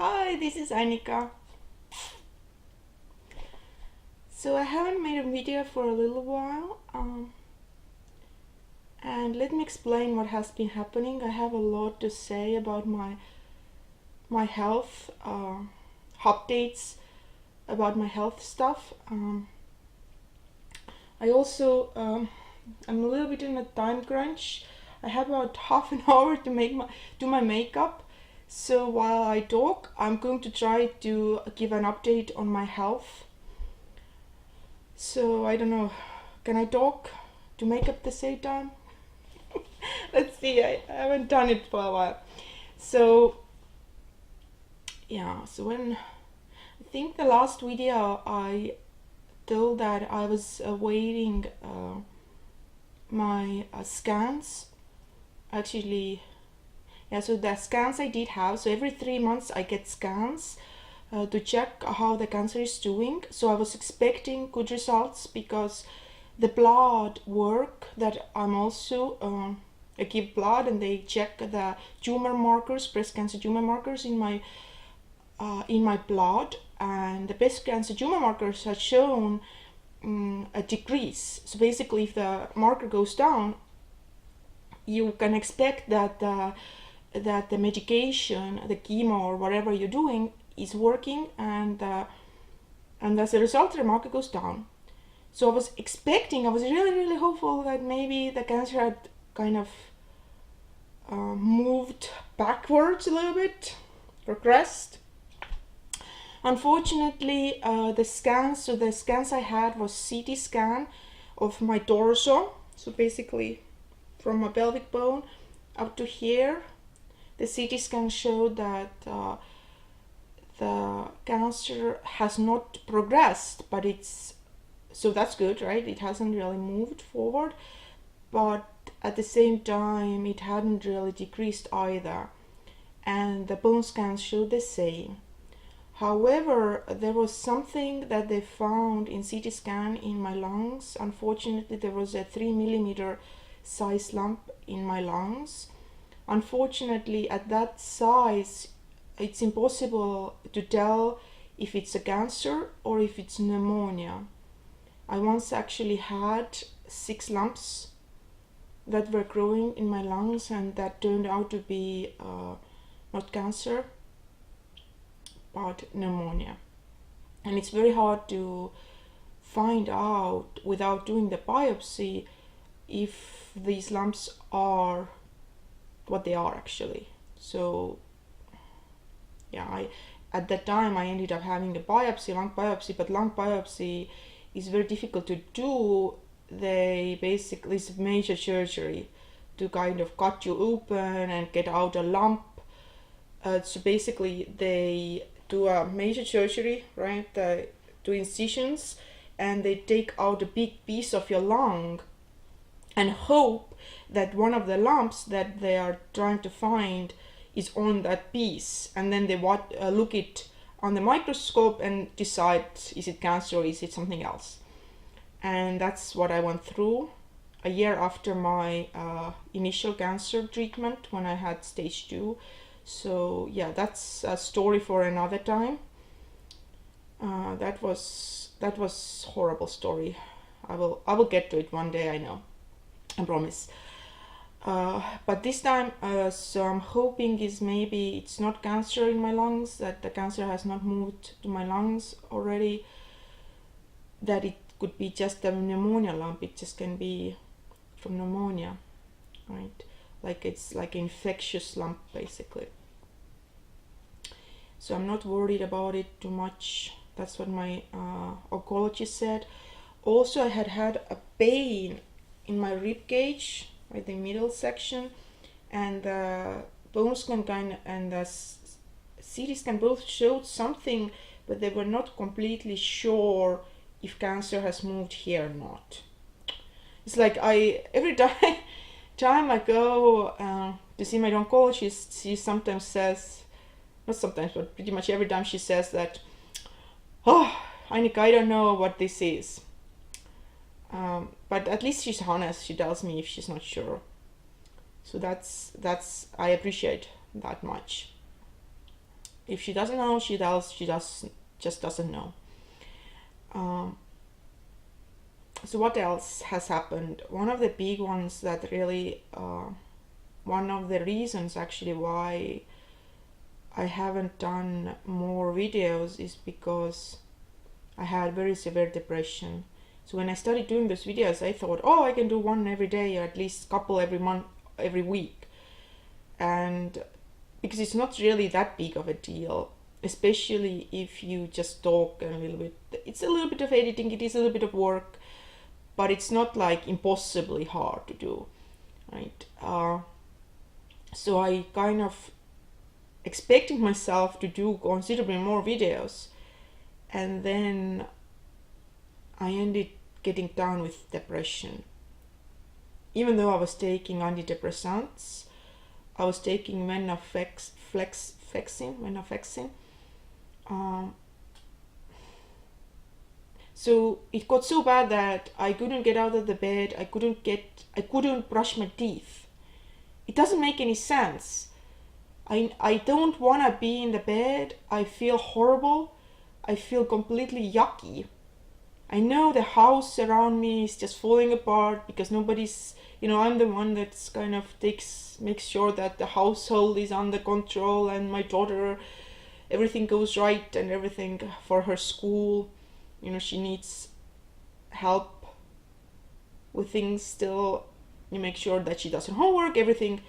Hi, this is Annika. So I haven't made a video for a little while, and let me explain what has been happening. I have a lot to say about my health, updates about my health stuff. I also I'm a little bit in a time crunch. I have about half an hour to do my makeup. So while I talk, I'm going to try to give an update on my health. So I don't know, can I talk to make up the same time? Let's see, I haven't done it for a while. So yeah, so when I think the last video I told that I was awaiting my scans. Actually, yeah, so the scans I did have, so every 3 months I get scans to check how the cancer is doing. So I was expecting good results because the blood work that I'm also I give blood and they check the tumor markers, breast cancer tumor markers in my blood, and the breast cancer tumor markers have shown a decrease. So basically, if the marker goes down, you can expect that the medication, the chemo or whatever you're doing is working, and as a result, the marker goes down. So I was really hopeful that maybe the cancer had kind of moved backwards a little bit, progressed. Unfortunately, the scans I had was CT scan of my torso. So basically, from my pelvic bone up to here, the CT scan showed that the cancer has not progressed, but so that's good, right? It hasn't really moved forward, but at the same time, it hadn't really decreased either, and the bone scans showed the same. However, there was something that they found in CT scan in my lungs. Unfortunately, there was a 3 millimeter size lump in my lungs. Unfortunately, at that size, it's impossible to tell if it's a cancer or if it's pneumonia. I once actually had 6 lumps that were growing in my lungs, and that turned out to be not cancer but pneumonia. And it's very hard to find out without doing the biopsy if these lumps are what they are actually. So yeah, at that time I ended up having a biopsy, lung biopsy, but lung biopsy is very difficult to do. They basically, it's major surgery to kind of cut you open and get out a lump. So basically they do a major surgery, right? They do incisions and they take out a big piece of your lung and hope that one of the lumps that they are trying to find is on that piece, and then they look it on the microscope and decide, is it cancer or is it something else. And that's what I went through a year after my initial cancer treatment when I had stage 2. So yeah, that's a story for another time. That was horrible story. I will get to it one day, I know, I promise. But this time, so I'm hoping is maybe it's not cancer in my lungs, that the cancer has not moved to my lungs already, that it could be just a pneumonia lump. It just can be from pneumonia, right? Like it's like an infectious lump basically. So I'm not worried about it too much. That's what my oncologist said. Also, I had a pain in my rib cage, right, the middle section, and the bone scan and the CT scan both showed something, but they were not completely sure if cancer has moved here or not. It's like every time I go to see my oncologist, she sometimes says, not sometimes, but pretty much every time she says that, oh, Annika, I don't know what this is. But at least she's honest. She tells me if she's not sure. So that's I appreciate that much. If she doesn't know, she just doesn't know. So what else has happened? One of the big ones that really, one of the reasons actually why I haven't done more videos is because I had very severe depression. So when I started doing those videos, I thought, oh, I can do one every day, or at least couple every month, every week. And because it's not really that big of a deal, especially if you just talk a little bit. It's a little bit of editing, it is a little bit of work, but it's not like impossibly hard to do, right? So I kind of expecting myself to do considerably more videos, and then I ended getting down with depression. Even though I was taking antidepressants, I was taking venlafaxine. So it got so bad that I couldn't get out of the bed. I couldn't brush my teeth. It doesn't make any sense. I don't want to be in the bed. I feel horrible. I feel completely yucky. I know the house around me is just falling apart because nobody's, I'm the one that's kind of makes sure that the household is under control, and my daughter, everything goes right and everything for her school. She needs help with things still. You make sure that she does her homework, everything.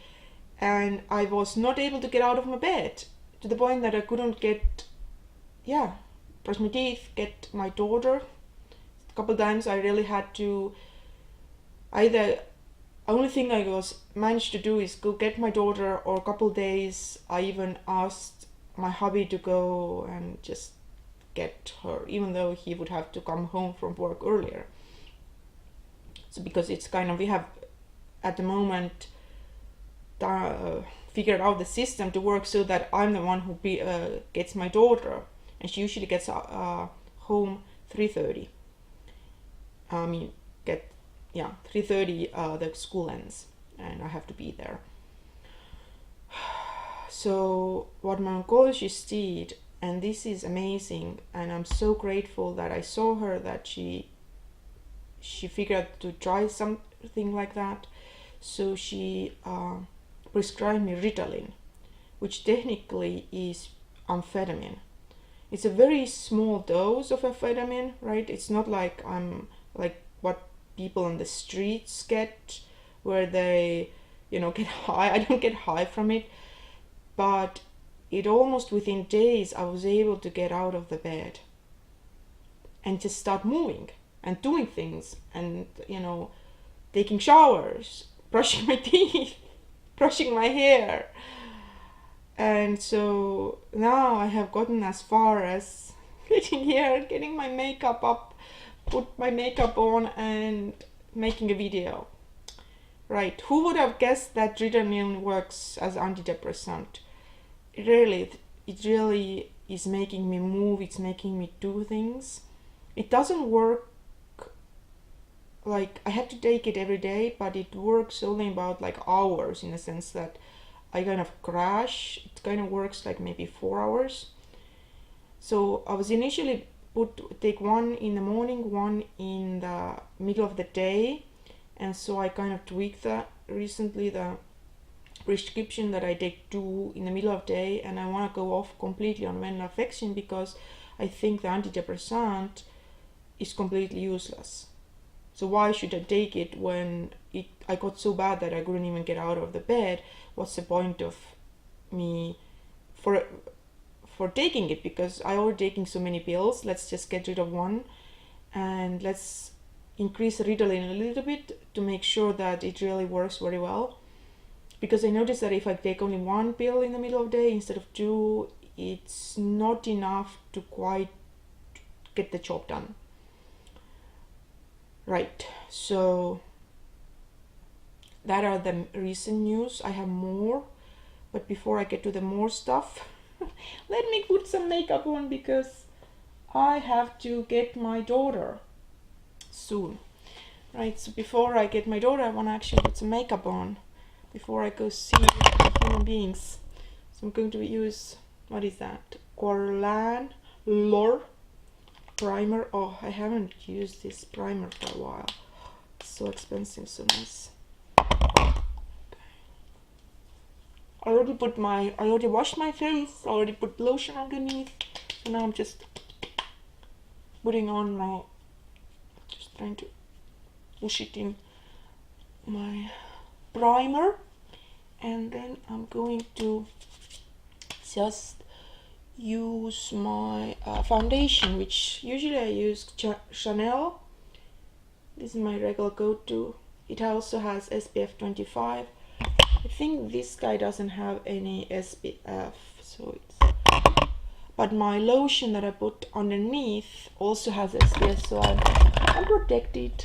And I was not able to get out of my bed to the point that I couldn't brush my teeth, get my daughter. A couple times I really had to only thing I managed to do is go get my daughter, or a couple days I even asked my hubby to go and just get her, even though he would have to come home from work earlier. So because it's kind of, we have at the moment figured out the system to work so that I'm the one who gets my daughter, and she usually gets home 3:30. 3:30 the school ends, and I have to be there. So what my oncologist did, and this is amazing, and I'm so grateful that I saw her, that she figured to try something like that. So she prescribed me Ritalin, which technically is amphetamine. It's a very small dose of amphetamine, right? It's not like like what people on the streets get, where they get high. I don't get high from it, but it almost within days I was able to get out of the bed and just start moving and doing things, and taking showers, brushing my teeth, brushing my hair. And so now I have gotten as far as getting here, getting my makeup up, put my makeup on, and making a video. Right, who would have guessed that Ritalin works as antidepressant? It really is making me move, it's making me do things. It doesn't work like I have to take it every day, but it works only about like hours, in the sense that I kind of crash. It kind of works like maybe 4 hours. So I was initially take one in the morning, one in the middle of the day, and so I kind of tweaked that recently, the prescription that I take 2 in the middle of the day, and I want to go off completely on venlafaxine because I think the antidepressant is completely useless. So why should I take it when I got so bad that I couldn't even get out of the bed? What's the point of me for taking it? Because I already taking so many pills. Let's just get rid of one, and let's increase the Ritalin a little bit to make sure that it really works very well. Because I noticed that if I take only 1 pill in the middle of the day instead of 2, it's not enough to quite get the job done. Right, so that are the recent news. I have more, but before I get to the more stuff, let me put some makeup on because I have to get my daughter soon. Right, so before I get my daughter, I want to actually put some makeup on before I go see human beings. So I'm going to use what is that? Guerlain Lore primer. Oh, I haven't used this primer for a while. It's so expensive, so nice. I already washed my face, I already put lotion underneath, so now I'm just putting on my, just trying to push it in my primer, and then I'm going to just use my foundation, which usually I use Chanel. This is my regular go-to. It also has SPF 25. I think this guy doesn't have any SPF, so it's, but my lotion that I put underneath also has SPF, so I'm protected.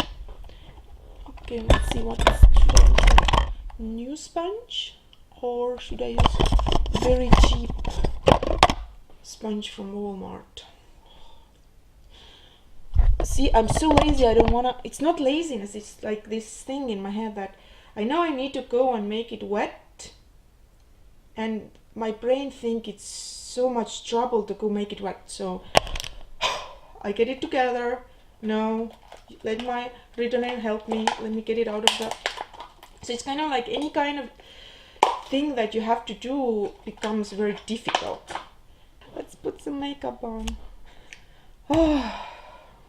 Okay, let's see what is, should I use a new sponge or should I use very cheap sponge from Walmart? See, I'm so lazy, I don't wanna, it's not laziness, it's like this thing in my head that I know I need to go and make it wet, and my brain think it's so much trouble to go make it wet, so I get it together. No, let my Ritonail help me, let me get it out of the, so it's kind of like any kind of thing that you have to do becomes very difficult. Let's put some makeup on. Oh,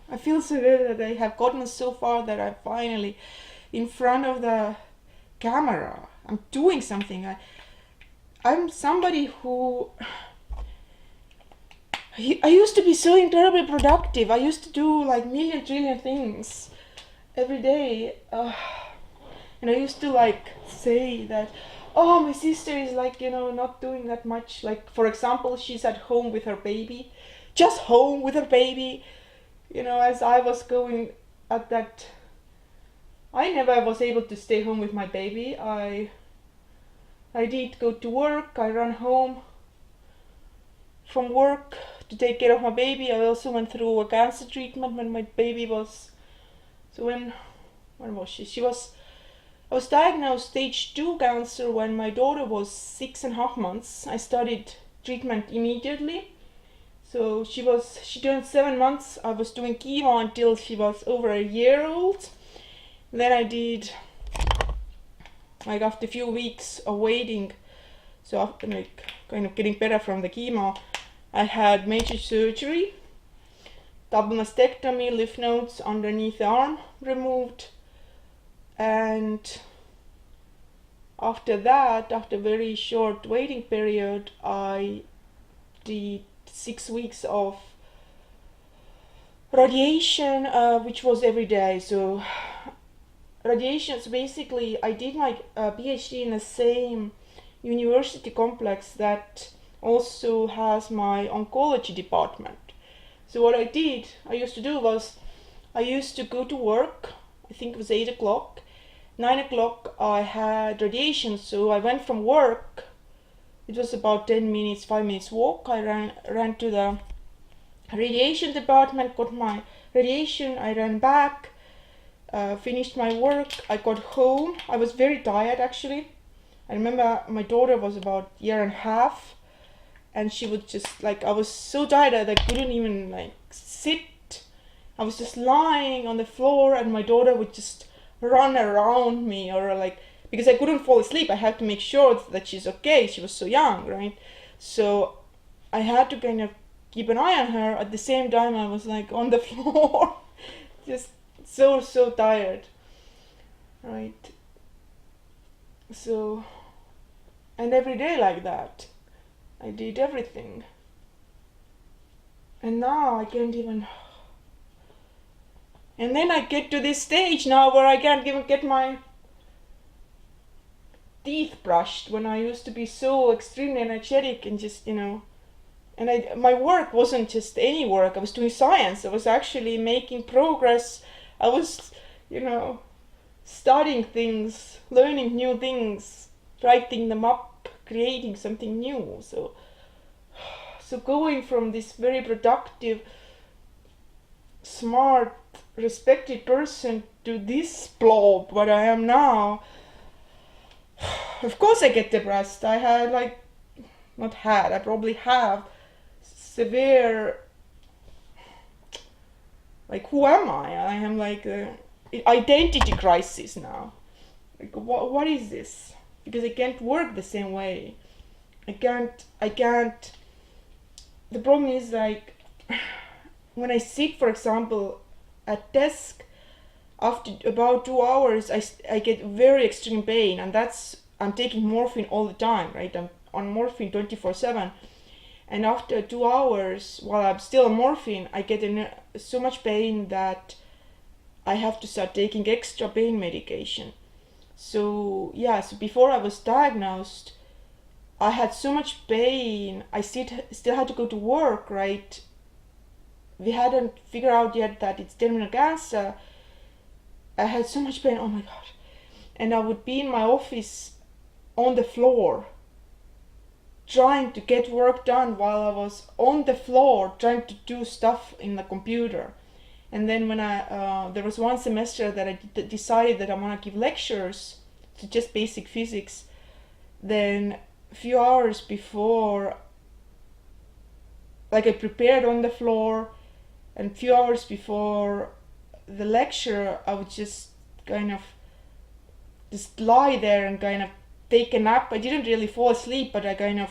I feel so good that I have gotten so far that I'm finally in front of the camera. I'm doing something. I'm somebody who I used to be so incredibly productive. I used to do like million trillion things every day, and I used to like say that, oh, my sister is like, you know, not doing that much. Like, for example, she's at home with her baby, just home with her baby, you know, as I was going at that, I never was able to stay home with my baby. I did go to work, I ran home from work to take care of my baby. I also went through a cancer treatment when my baby was, so when was she? I was diagnosed stage 2 cancer when my daughter was 6.5 months. I started treatment immediately. So she turned 7 months. I was doing chemo until she was over a year old. Then I did, like after a few weeks of waiting, so after like kind of getting better from the chemo, I had major surgery, double mastectomy, lymph nodes underneath the arm removed, and after that, after a very short waiting period, I did 6 weeks of radiation, which was every day. So radiations, basically I did my PhD in the same university complex that also has my oncology department. So what I used to do was, I used to go to work, I think it was 8 o'clock, 9 o'clock I had radiation, so I went from work, it was about 10 minutes, 5 minutes walk, I ran to the radiation department, got my radiation, I ran back, finished my work, I got home. I was very tired actually. I remember my daughter was about a year and a half, and she would just like, I was so tired that I couldn't even like sit. I was just lying on the floor and my daughter would just run around me, or like, because I couldn't fall asleep, I had to make sure that she's okay. She was so young, right? So I had to kind of keep an eye on her. At the same time I was like on the floor just so tired, right? So, and every day like that I did everything, and now I can't even, and then I get to this stage now where I can't even get my teeth brushed, when I used to be so extremely energetic and just, you know, and my work wasn't just any work, I was doing science, I was actually making progress, I was, you know, studying things, learning new things, writing them up, creating something new. So going from this very productive, smart, respected person to this blob what I am now, of course I get depressed. I had like not had, I probably have severe, like, who am I? I am like a identity crisis now. Like, what is this? Because I can't work the same way. I can't. The problem is, like, when I sit, for example, at desk, after about 2 hours, I get very extreme pain, and I'm taking morphine all the time, right? I'm on morphine 24/7, and after 2 hours, while I'm still on morphine, I get so much pain that I have to start taking extra pain medication. So yeah, so before I was diagnosed, I had so much pain. I still had to go to work, right? We hadn't figured out yet that it's terminal cancer. I had so much pain, oh my god. And I would be in my office on the floor trying to get work done while I was on the floor trying to do stuff in the computer. And then when there was one semester that I decided that I want to give lectures to just basic physics, then a few hours before, like, I prepared on the floor, and a few hours before the lecture, I would just kind of just lie there and kind of take a nap. I didn't really fall asleep, but I kind of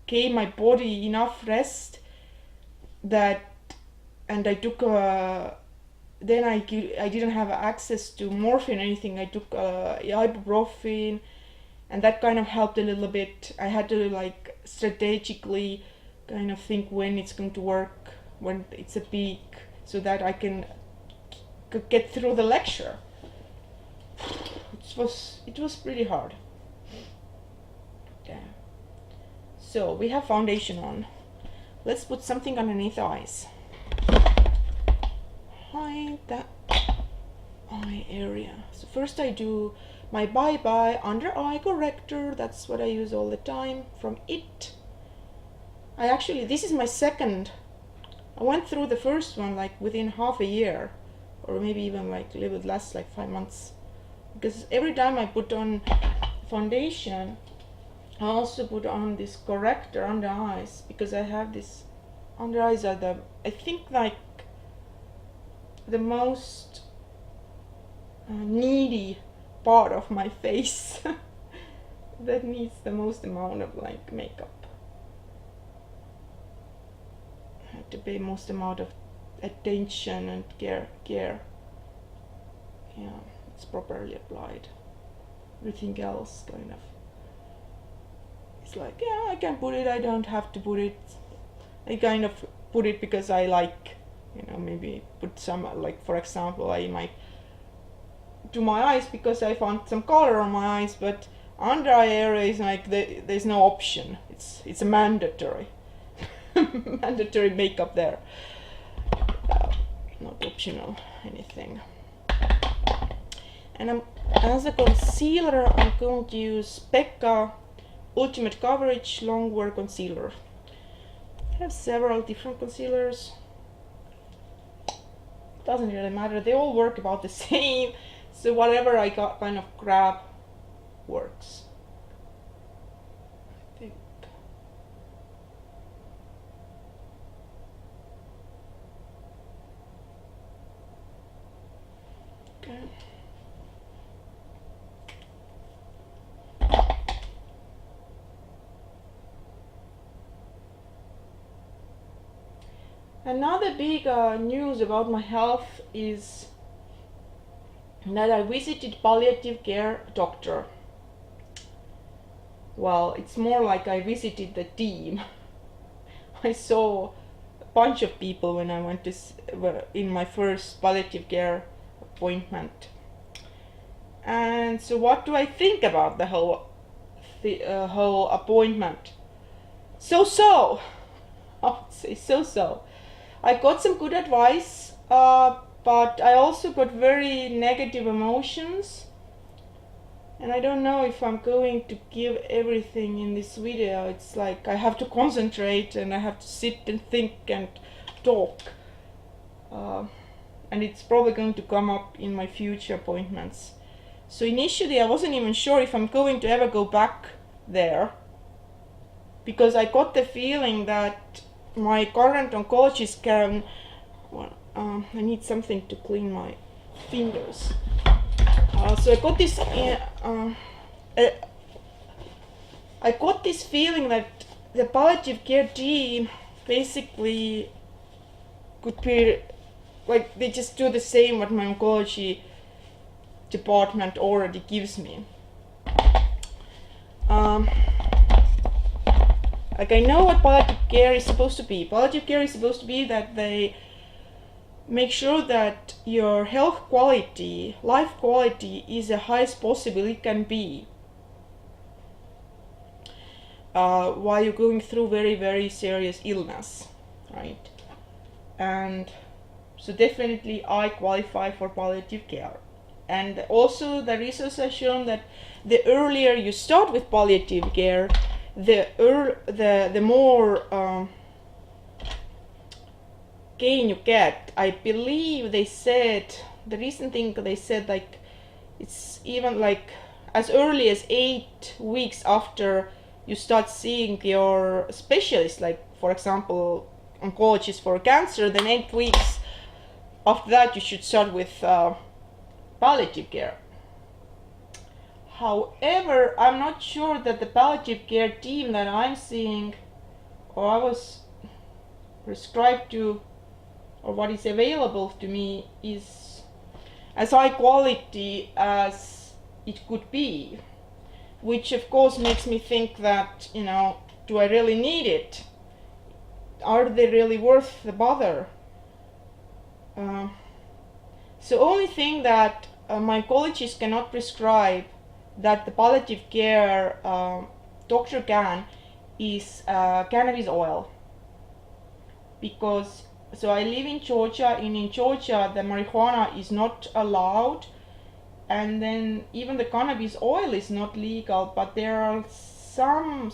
gave my body enough rest that, and I took then I didn't have access to morphine or anything. I took ibuprofen, and that kind of helped a little bit. I had to, like, strategically kind of think when it's going to work, when it's a peak, so that I can get through the lecture. It was pretty hard. Yeah. So we have foundation on. Let's put something underneath the eyes. Hide that eye area. So first I do my Bye Bye under eye corrector. That's what I use all the time from IT. This is my second. I went through the first one like within half a year, or maybe even like a little bit less, like 5 months. Because every time I put on foundation, I also put on this corrector under eyes, because I have this under eyes are I think like the most needy part of my face that needs the most amount of like makeup. I have to pay most amount of attention and care. Yeah, it's properly applied. Everything else kind of, it's like, yeah, I can put it, I don't have to put it. I kind of put it because I like, maybe put some, like, for example, I might do my eyes because I found some color on my eyes, but under eye area is like there's no option. It's a mandatory mandatory makeup there, not optional anything. And as a concealer, I'm going to use Pekka Ultimate Coverage Longwear Concealer. I have several different concealers. Doesn't really matter, they all work about the same, so whatever I got kind of grab works, I think. Okay. Another big news about my health is that I visited palliative care doctor. Well, it's more like I visited the team. I saw a bunch of people when I went in my first palliative care appointment. And so what do I think about the whole appointment? So. I would say so. I got some good advice, but I also got very negative emotions, and I don't know if I'm going to give everything in this video. It's like I have to concentrate and I have to sit and think and talk, and it's probably going to come up in my future appointments. So initially I wasn't even sure if I'm going to ever go back there. because I got the feeling that my current oncologist can. Well, I need something to clean my fingers. So I got this. I got this feeling that the palliative care team basically could be like they just do the same what my oncology department already gives me. Like I know what palliative care is supposed to be. Palliative care is supposed to be that they make sure that your health quality, life quality is the highest possible it can be while you're going through very, very serious illness, right? And so definitely I qualify for palliative care. And also the research has shown that the earlier you start with palliative care, the more gain you get. I believe they said, the recent thing they said, like it's even like as early as 8 weeks after you start seeing your specialist, like for example oncologist for cancer, then 8 weeks after that you should start with palliative care. However, I'm not sure that the palliative care team that I'm seeing or I was prescribed to or what is available to me is as high quality as it could be, which of course makes me think that, you know, do I really need it? Are they really worth the bother? So only thing that my oncologist cannot prescribe that the palliative care doctor can is cannabis oil, because so I live in Georgia, and in Georgia the marijuana is not allowed, and then even the cannabis oil is not legal, but there are some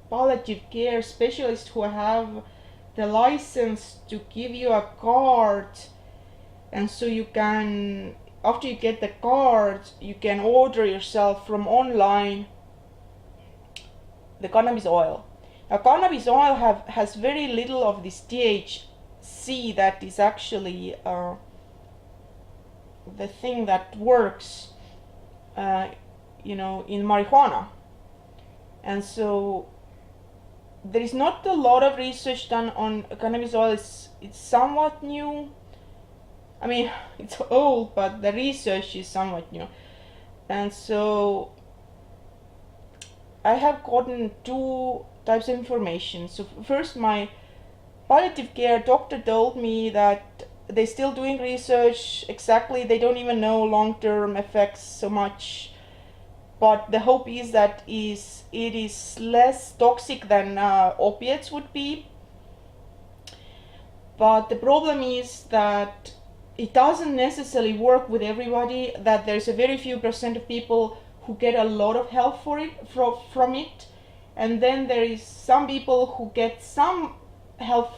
palliative care specialists who have the license to give you a card, and so you can, after you get the card, you can order yourself from online the cannabis oil. Now cannabis oil has very little of this THC that is actually the thing that works you know, in marijuana, and so there is not a lot of research done on cannabis oil. It's somewhat new. I mean, it's old, but the research is somewhat new. And so I have gotten two types of information. So first, my palliative care doctor told me that they're still doing research. Exactly, they don't even know long-term effects so much, but the hope is that it is less toxic than opiates would be. But the problem is that it doesn't necessarily work with everybody, that there's a very few % of people who get a lot of help from it, and then there is some people who get some help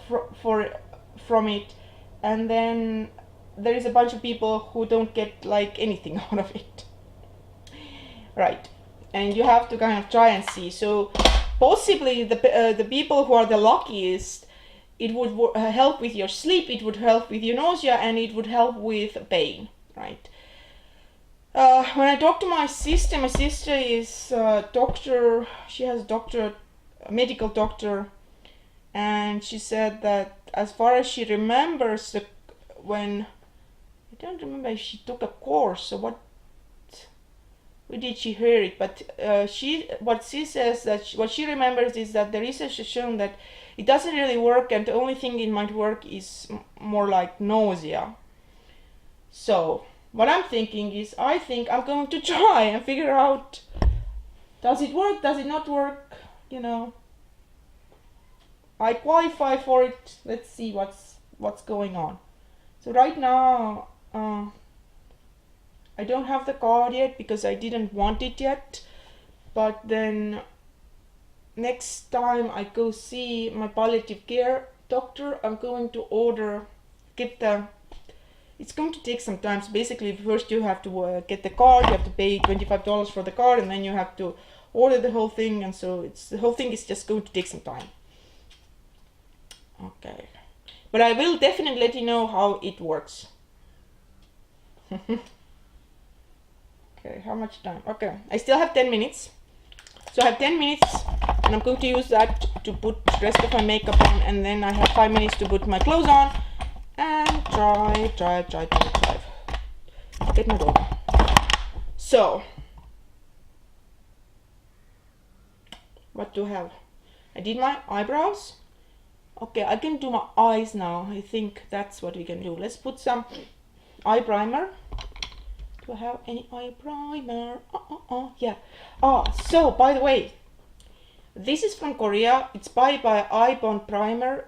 from it, and then there is a bunch of people who don't get like anything out of it, right? And you have to kind of try and see. So possibly the people who are the luckiest, it would help with your sleep, it would help with your nausea, and it would help with pain, right? When I talked to my sister is a doctor, she has a medical doctor, and she said that as far as she remembers, I don't remember if she took a course or where did she hear it, but what she remembers is that the research has shown that it doesn't really work, and the only thing it might work is more like nausea. So what I'm thinking is, I think I'm going to try and figure out, does it work, does it not work, you know. I qualify for it, let's see what's going on. So right now I don't have the card yet because I didn't want it yet, but then next time I go see my palliative care doctor, I'm going to it's going to take some time. So basically first you have to get the card, you have to pay $25 for the card, and then you have to order the whole thing, and so the whole thing is just going to take some time. Okay, but I will definitely let you know how it works. Okay, how much time? Okay, I still have 10 minutes. So I have 10 minutes, and I'm going to use that to put the rest of my makeup on, and then I have 5 minutes to put my clothes on and drive. Get my daughter. So, what do I have? I did my eyebrows. Okay, I can do my eyes now. I think that's what we can do. Let's put some eye primer. Do I have any eye primer? Yeah. So by the way, this is from Korea. It's by Eye Bond Primer,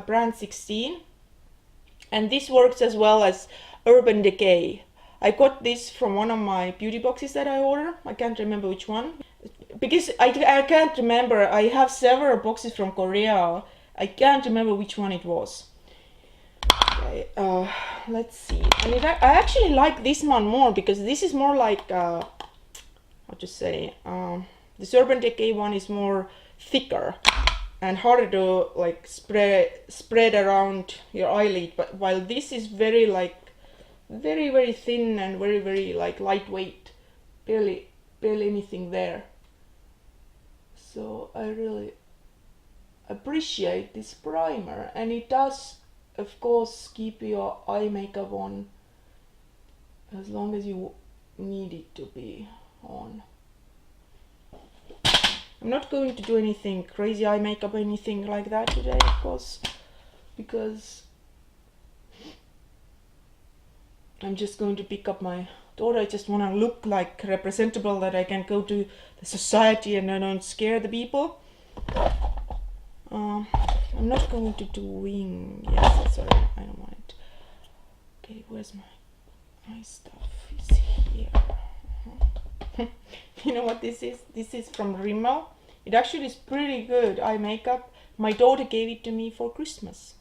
brand 16. And this works as well as Urban Decay. I got this from one of my beauty boxes that I ordered. I can't remember which one. Because I can't remember. I have several boxes from Korea. I can't remember which one it was. Okay, let's see. I actually like this one more because this is more like, how to say, this Urban Decay one is more thicker and harder to like spread around your eyelid, but while this is very very thin and very like lightweight, barely anything there. So I really appreciate this primer, and it does of course keep your eye makeup on as long as you need it to be on. I'm not going to do anything crazy eye makeup or anything like that today, of course, because I'm just going to pick up my daughter. I just want to look like representable, that I can go to the society and I don't scare the people. I'm not going to do wing. Yes, sorry, I don't want it. Okay, where's my eye stuff? Is here. You know what this is? This is from Rimmel. It actually is pretty good eye makeup. My daughter gave it to me for Christmas.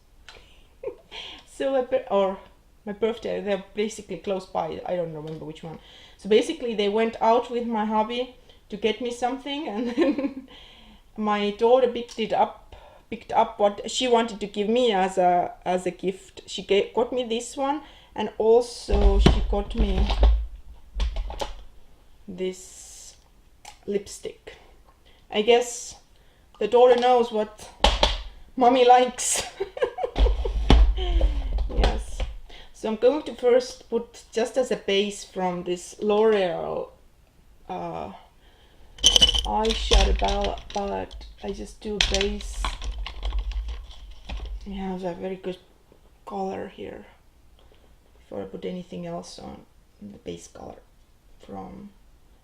So, or my birthday, they're basically close by. I don't remember which one. So basically they went out with my hubby to get me something, and then my daughter picked up what she wanted to give me as a gift. She got me this one, and also she got me this lipstick. I guess the daughter knows what mommy likes. Yes. So I'm going to first put just as a base from this L'Oreal eyeshadow palette. I just do base. It has a very good color here before I put anything else on. The base color from,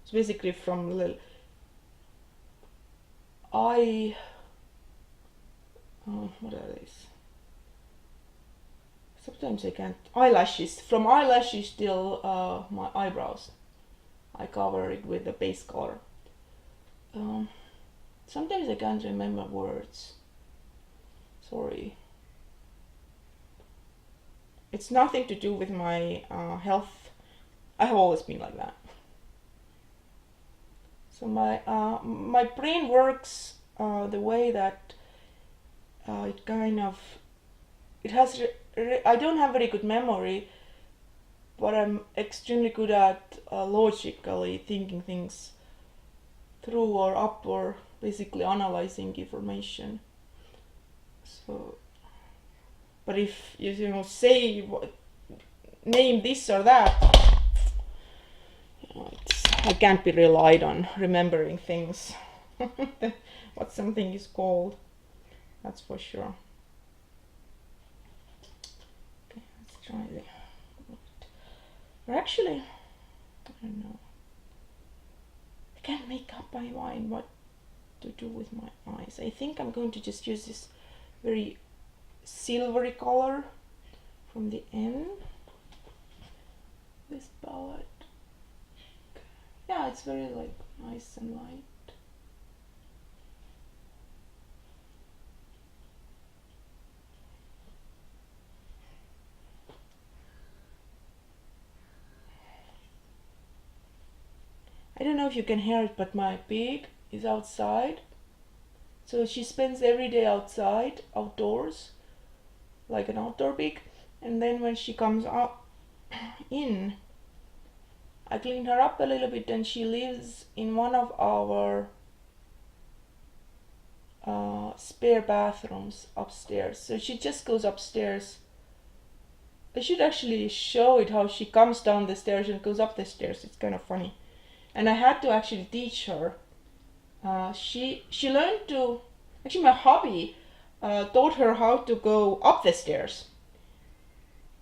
it's basically from what are these? Sometimes I can't. Eyelashes. From eyelashes till my eyebrows. I cover it with the base color. Sometimes I can't remember words. Sorry. It's nothing to do with my health. I have always been like that. So my brain works the way that it kind of, it has, I don't have very good memory, but I'm extremely good at logically thinking things through or up, or basically analyzing information. So, but if you know, say name this or that, I can't be relied on remembering things. What something is called, that's for sure. Okay, let's try it. Or actually, I don't know. I can't make up my mind what to do with my eyes. I think I'm going to just use this very silvery color from the end. This palette. Yeah, it's very like nice and light. I don't know if you can hear it, but my big is outside. So she spends every day outside, outdoors, like an outdoor pig. And then when she comes out in, I clean her up a little bit, and she lives in one of our spare bathrooms upstairs. So she just goes upstairs. I should actually show it how she comes down the stairs and goes up the stairs. It's kind of funny. And I had to actually teach her. She learned to, actually my hubby taught her how to go up the stairs.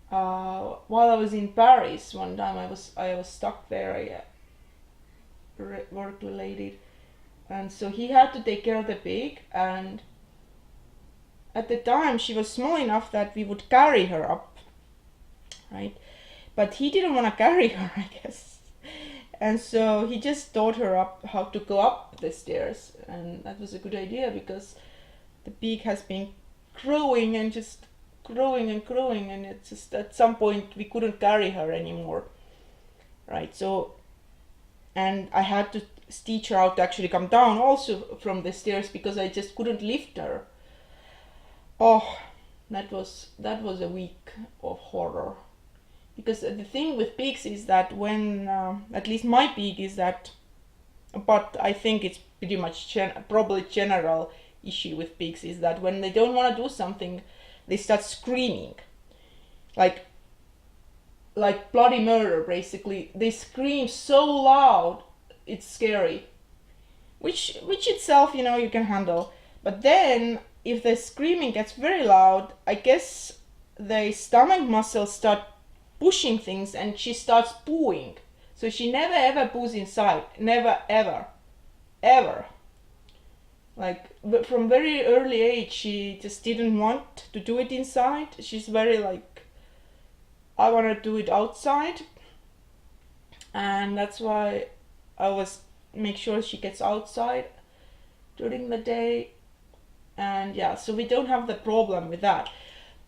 While I was in Paris one time, I was stuck there, work related, and so he had to take care of the pig. And at the time, she was small enough that we would carry her up, right? But he didn't want to carry her, I guess, and so he just taught her up how to go up the stairs, and that was a good idea because the pig has been growing and just growing and growing, and it's just at some point we couldn't carry her anymore, right? So, and I had to teach her how to actually come down also from the stairs because I just couldn't lift her. Oh, that was a week of horror, because the thing with pigs is that when at least my pig is that, but I think it's pretty much probably general issue with pigs is that when they don't want to do something, they start screaming, like bloody murder. Basically, they scream so loud, it's scary. Which itself, you can handle. But then, if the screaming gets very loud, I guess the stomach muscles start pushing things, and she starts pooing. So she never ever poos inside. Never ever, ever. Like from very early age, she just didn't want to do it inside. She's very like, I want to do it outside, and that's why I was make sure she gets outside during the day. And yeah, so we don't have the problem with that.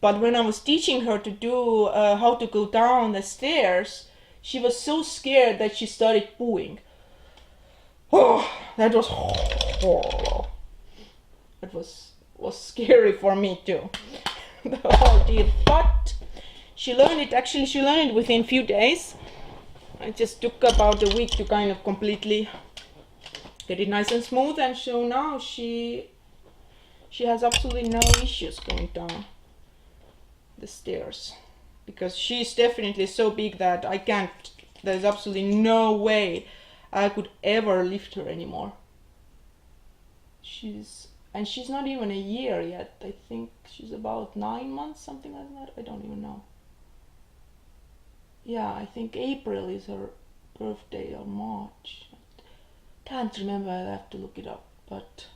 But when I was teaching her to do how to go down the stairs, she was so scared that she started pooing. Oh, that was horrible. It was scary for me too, the whole deal. But she learned it within a few days. It just took about a week to kind of completely get it nice and smooth, and so now she has absolutely no issues going down the stairs, because she's definitely so big that there's absolutely no way I could ever lift her anymore. She's not even a year yet. I think she's about 9 months, something like that. I don't even know. Yeah, I think April is her birthday, or March. Can't remember, I'll have to look it up. But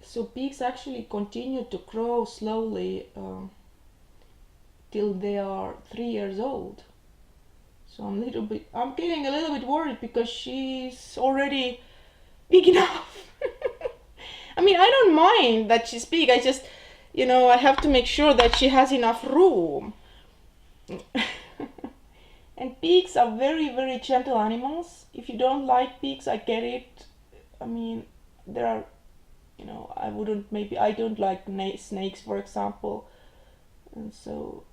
so pigs actually continue to grow slowly till they are 3 years old. So I'm getting a little bit worried because she's already big enough. I mean, I don't mind that she's big. I just, I have to make sure that she has enough room. And pigs are very, very gentle animals. If you don't like pigs, I get it. I mean, there are, I don't like snakes, for example. And so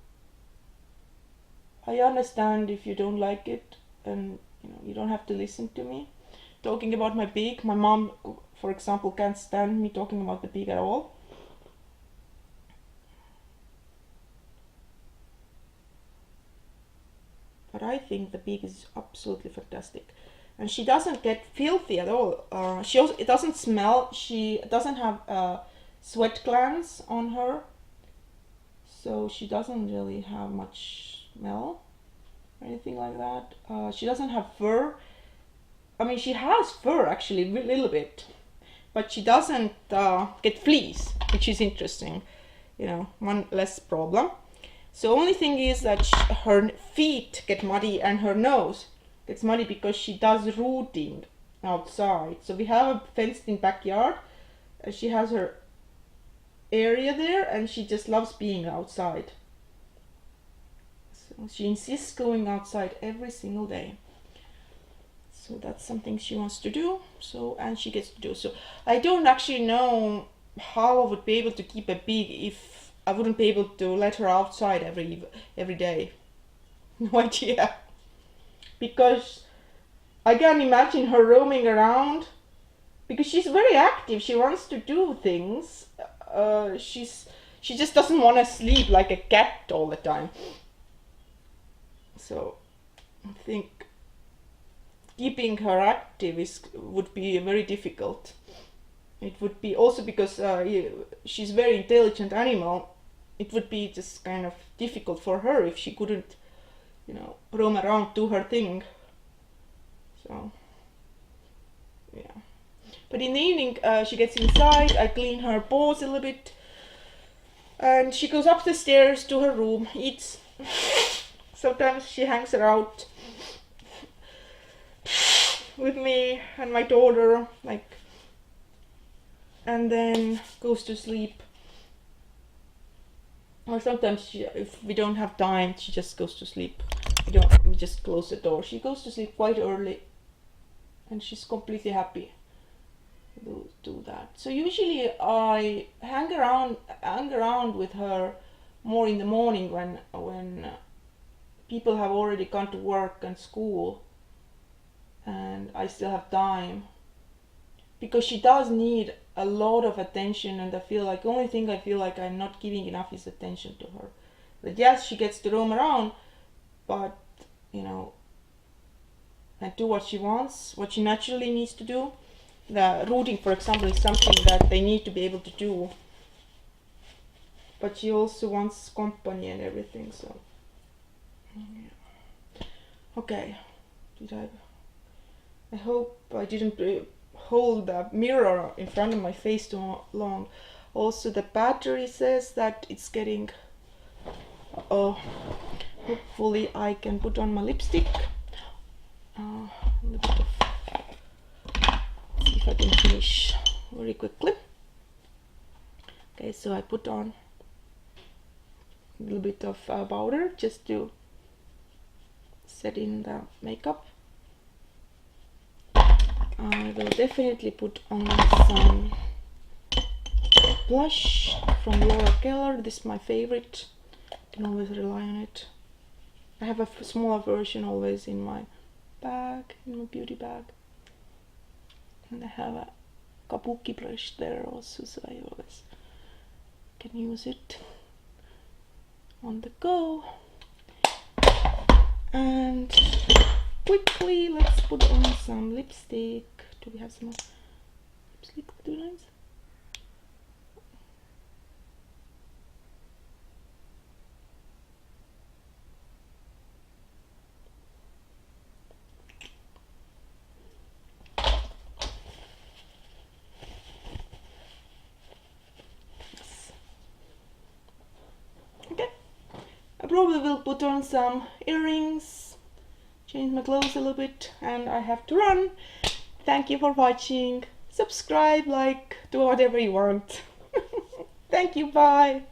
I understand if you don't like it, and you don't have to listen to me talking about my pig. My mom, for example, can't stand me talking about the pig at all. But I think the pig is absolutely fantastic, and she doesn't get filthy at all. It doesn't smell. She doesn't have sweat glands on her, so she doesn't really have much smell or anything like that. She doesn't have fur. I mean, she has fur actually, a little bit, but she doesn't get fleas, which is interesting. One less problem. So only thing is that her feet get muddy and her nose gets muddy because she does rooting outside. So we have a fenced-in backyard. She has her area there, and she just loves being outside. So she insists going outside every single day. So that's something she wants to do. So, and she gets to do. So I don't actually know how I would be able to keep a pig if I wouldn't be able to let her outside every day. No idea. Because I can imagine her roaming around, because she's very active. She wants to do things. She just doesn't want to sleep like a cat all the time. So I think keeping her active would be very difficult. It would be also because she's a very intelligent animal. It would be just kind of difficult for her if she couldn't, roam around, do her thing. So, yeah. But in the evening, she gets inside. I clean her paws a little bit, and she goes up the stairs to her room, eats. Sometimes she hangs out with me and my daughter, and then goes to sleep. Or sometimes if we don't have time, she just goes to sleep. We just close the door. She goes to sleep quite early, and she's completely happy to do that. So usually I hang around with her more in the morning when people have already gone to work and school, and I still have time, because she does need a lot of attention, and I feel like the only thing I feel like I'm not giving enough is attention to her. But yes, she gets to roam around, but and do what she wants, what she naturally needs to do. The rooting, for example, is something that they need to be able to do, but she also wants company and everything. So yeah. Okay, I hope I didn't hold the mirror in front of my face too long. Also, the battery says that it's getting. Hopefully I can put on my lipstick. A little bit of. See if I can finish very quickly. Okay, so I put on a little bit of powder just to set in the makeup. I will definitely put on some blush from Laura Geller. This is my favorite. You can always rely on it. I have a smaller version always in my bag, in my beauty bag. And I have a kabuki brush there also, so I always can use it on the go. And quickly, let's put on some lipstick. Do we have some lipstick? Do nice. Okay. I probably will put on some earrings, change my clothes a little bit, and I have to run. Thank you for watching. Subscribe, like, do whatever you want. Thank you, bye.